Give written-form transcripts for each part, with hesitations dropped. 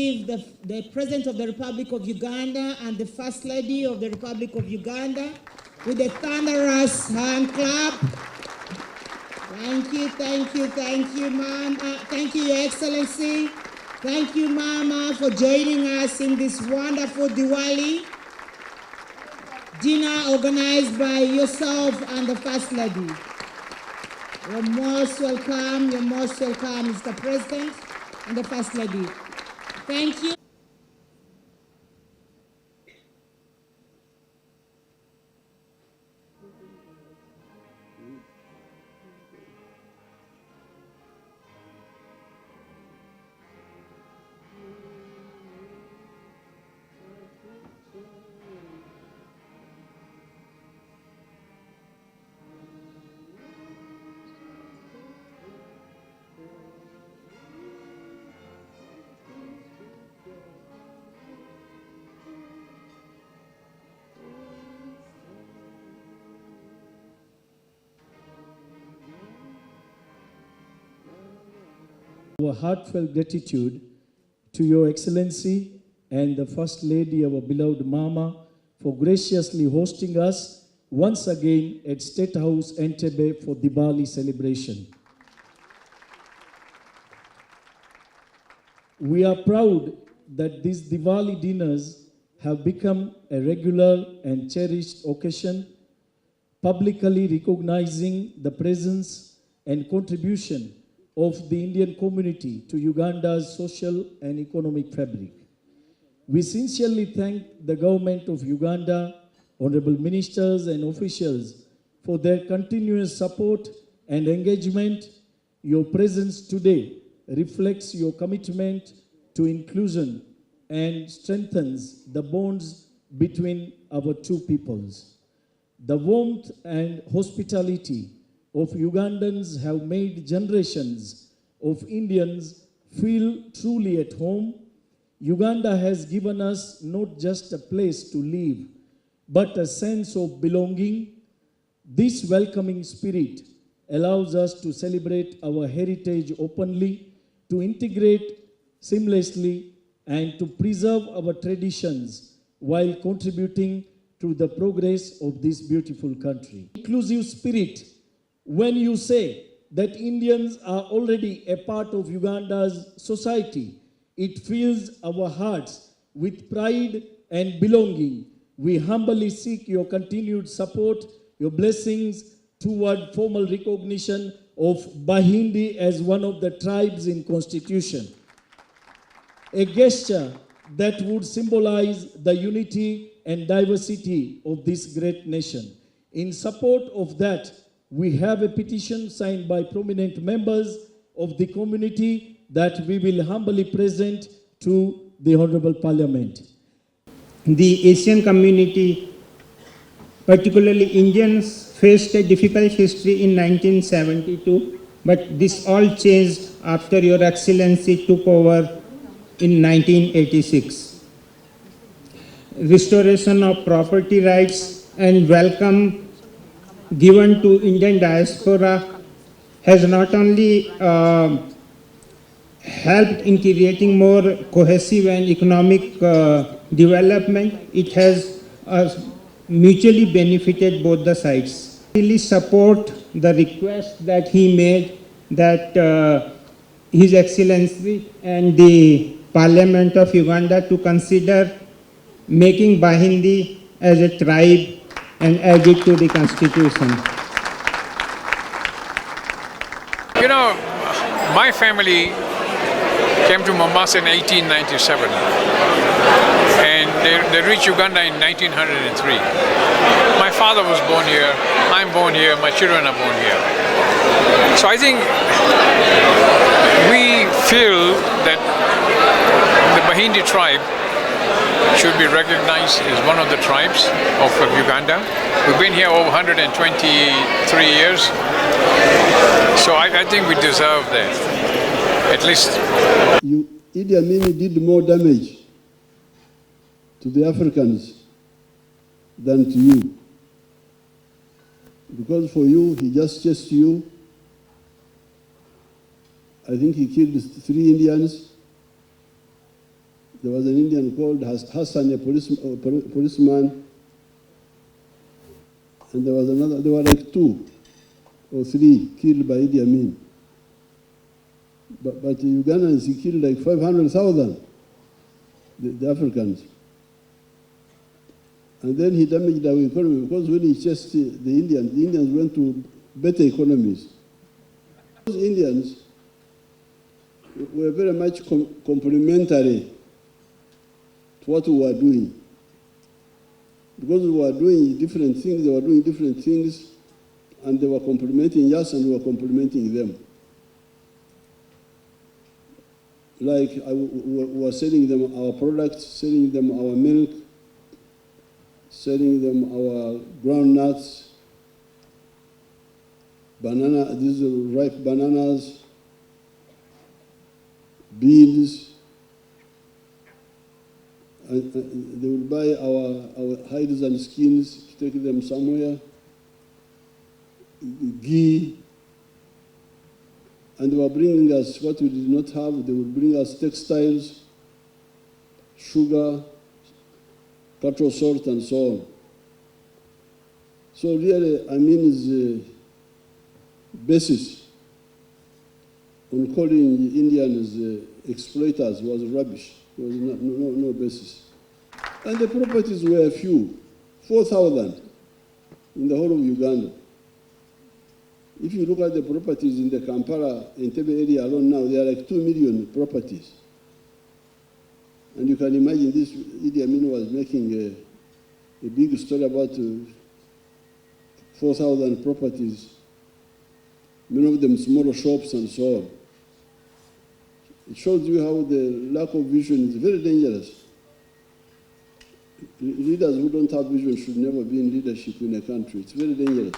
The President of the Republic of Uganda and the First Lady of the Republic of Uganda with a thunderous hand clap. Thank you, Mama. Thank you, Your Excellency. Thank you, Mama, for joining us in this wonderful Diwali dinner organized by yourself and the First Lady. You're most welcome, Mr. President and the First Lady. Thank you. Our heartfelt gratitude to Your Excellency and the First Lady, our beloved Mama, for graciously hosting us once again at State House Entebbe for Diwali celebration. We are proud that these Diwali dinners have become a regular and cherished occasion, publicly recognizing the presence and contribution of the Indian community to Uganda's social and economic fabric. We sincerely thank the government of Uganda, honorable ministers and officials for their continuous support and engagement. Your presence today reflects your commitment to inclusion and strengthens the bonds between our two peoples. The warmth and hospitality of Ugandans have made generations of Indians feel truly at home. Uganda has given us not just a place to live, but a sense of belonging. This welcoming spirit allows us to celebrate our heritage openly, to integrate seamlessly, and to preserve our traditions while contributing to the progress of this beautiful country. Inclusive spirit. When you say that Indians are already a part of Uganda's society, it fills our hearts with pride and belonging. We humbly seek your continued support, your blessings toward formal recognition of Bahindi as one of the tribes in Constitution. A gesture that would symbolize the unity and diversity of this great nation. In support of that, we have a petition signed by prominent members of the community that we will humbly present to the Honorable Parliament. The Asian community, particularly Indians, faced a difficult history in 1972, but this all changed after Your Excellency took over in 1986. Restoration of property rights and welcome given to Indian diaspora has not only helped in creating more cohesive and economic development, it has mutually benefited both the sides. I really support the request that he made that His Excellency and the Parliament of Uganda to consider making Bahindi as a tribe and add it to the Constitution. You know, my family came to Mombasa in 1897 and they reached Uganda in 1903. My father was born here, I'm born here, my children are born here. So I think we feel that the Bahindi tribe should be recognized as one of the tribes of Uganda. We've been here over 123 years, so I think we deserve that, at least. Idi Amin did more damage to the Africans than to you. Because for you, he just chased you. I think he killed 3 Indians. There was an Indian called Hassan, a policeman, and there was another, there were like 2 or 3 killed by Idi Amin. But the Ugandans, he killed like 500,000, the Africans. And then he damaged our economy because when he chased the Indians went to better economies. Those Indians were very much complementary to what we were doing. Because we were doing different things, they were doing different things, and they were complementing us and we were complementing them. Like we were selling them our products, selling them our milk, selling them our groundnuts, banana, these are ripe bananas, beans. And they would buy our hides and skins to take them somewhere, ghee, and they were bringing us what we did not have. They would bring us textiles, sugar, cattle salt, and so on. So really, Amin's basis on calling Indians exploiters was rubbish. There was no basis. And the properties were few, 4,000 in the whole of Uganda. If you look at the properties in the Kampala and Entebbe area alone now, there are like 2 million properties. And you can imagine this, Idi Amin was making a big story about 4,000 properties, many of them small shops and so on. It shows you how the lack of vision is very dangerous. Leaders who don't have vision should never be in leadership in a country. It's very dangerous.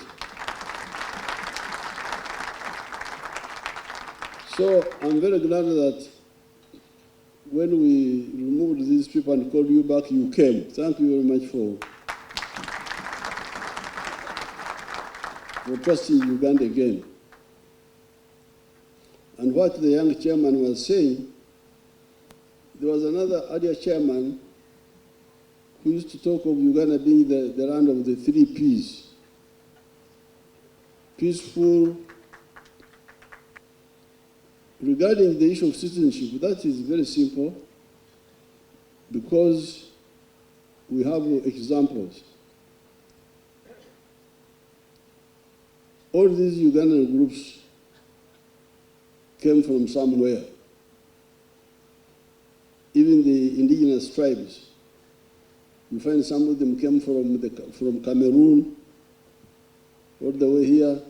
So I'm very glad that when we removed these people and called you back, you came. Thank you very much for trusting Uganda again. And what the young chairman was saying, there was another earlier chairman who used to talk of Uganda being the land of the 3 Ps. Peaceful. Regarding the issue of citizenship, that is very simple because we have examples. All these Ugandan groups came from somewhere. Even the indigenous tribes. You find some of them came from Cameroon, all the way here.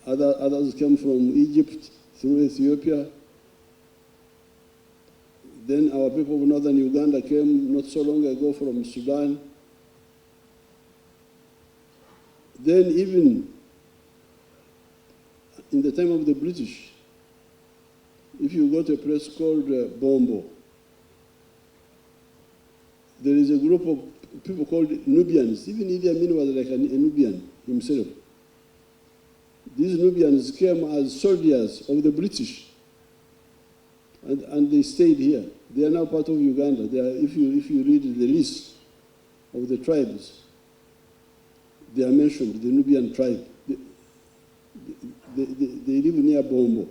Others came from Egypt, through Ethiopia. Then our people of northern Uganda came not so long ago from Sudan. Then even in the time of the British, if you go to a place called Bombo, there is a group of people called Nubians. Even Idi Amin was like a Nubian himself. These Nubians came as soldiers of the British, and they stayed here. They are now part of Uganda. They are, if you read the list of the tribes, they are mentioned, the Nubian tribe. They live near Bombo,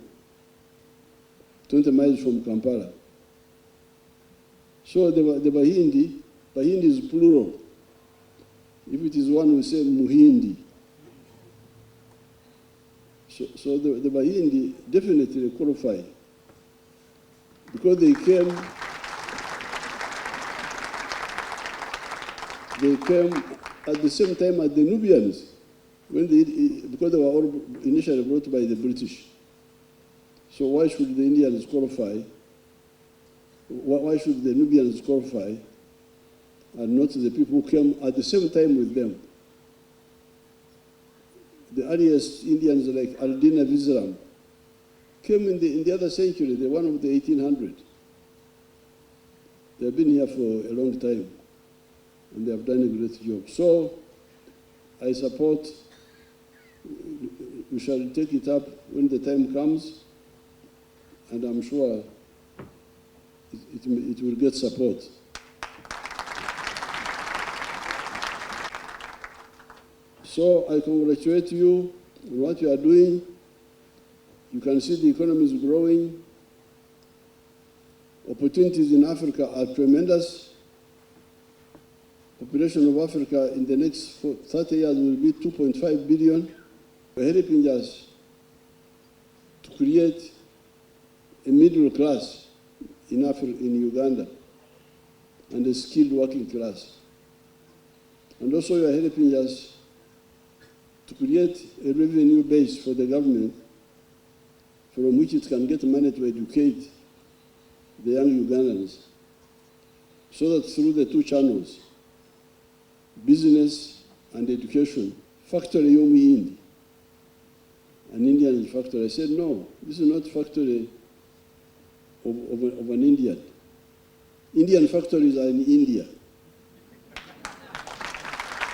20 miles from Kampala. So the Bahindi is plural. If it is one, we say Muhindi. So the Bahindi definitely qualify because they came at the same time as the Nubians because they were all initially brought by the British. So why should the Indians qualify? Why should the Nubians qualify and not the people who came at the same time with them? The earliest Indians like Aldina Vizram came in the other century, the one of the 1800s. They have been here for a long time, and they have done a great job. So I support, we shall take it up when the time comes, and I'm sure it will get support. So I congratulate you on what you are doing. You can see the economy is growing. Opportunities in Africa are tremendous. Population of Africa in the next 30 years will be 2.5 billion. We're helping us to create a middle class in Uganda and a skilled working class. And also you are helping us to create a revenue base for the government from which it can get money to educate the young Ugandans, so that through the two channels, business and education, factory yomi indi, an Indian factory. I said, no, this is not factory of an Indian. Indian factories are in India.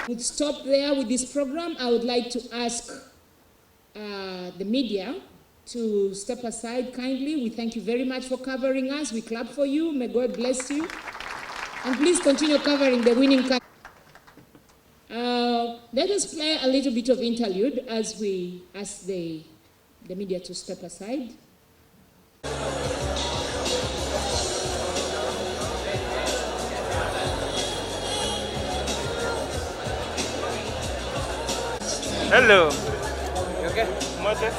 We'll stop there with this program. I would like to ask the media to step aside kindly. We thank you very much for covering us. We clap for you. May God bless you. And please continue covering the winning country. Let us play a little bit of interlude as we ask the media to step aside. Hello. You okay? Mother?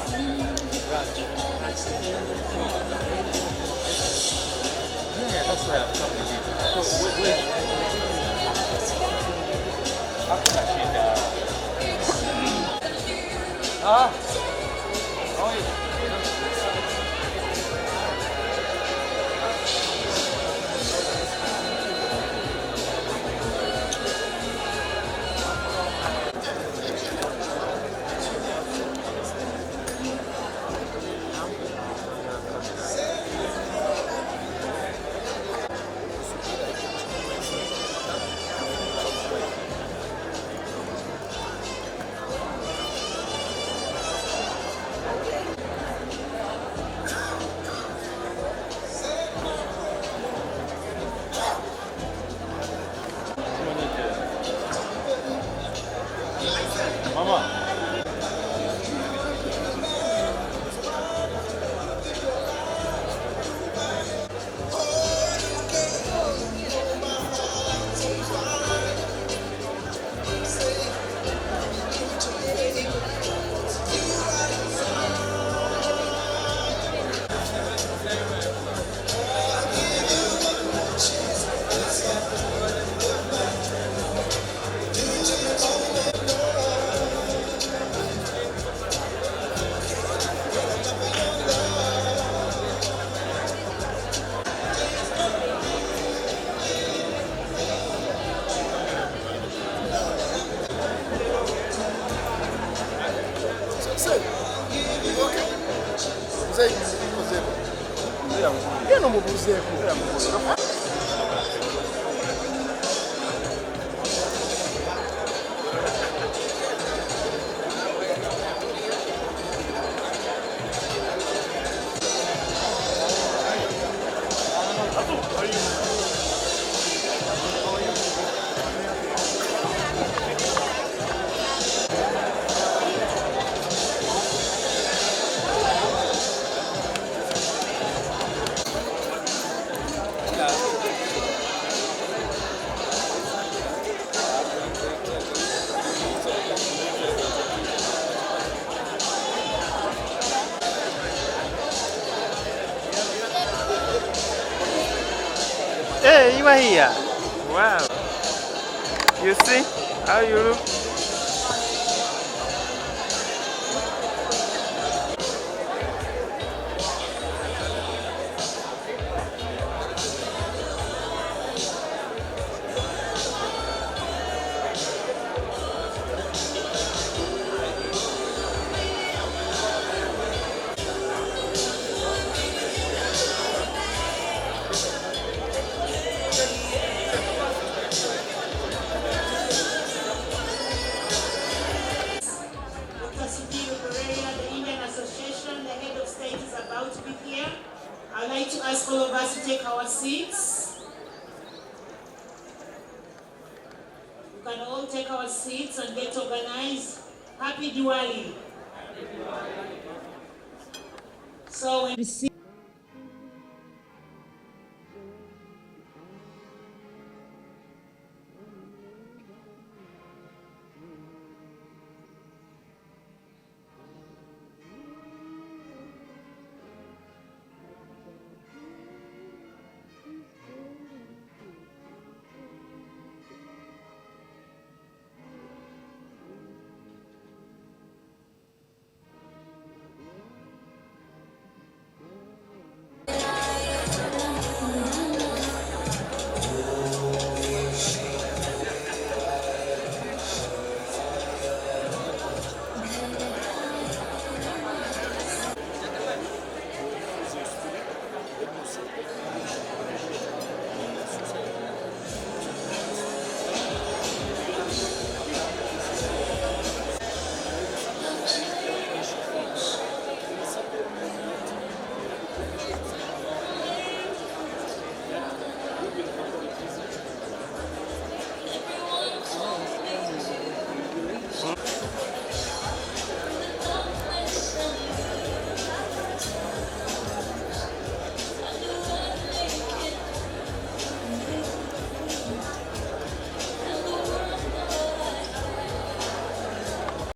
Yeah, that's why I'm talking to you. So, wait. How can I change that? Oh, yeah. Hey, you are here. Wow. You see how you look? take our seats and get organized. Happy Diwali. So we receive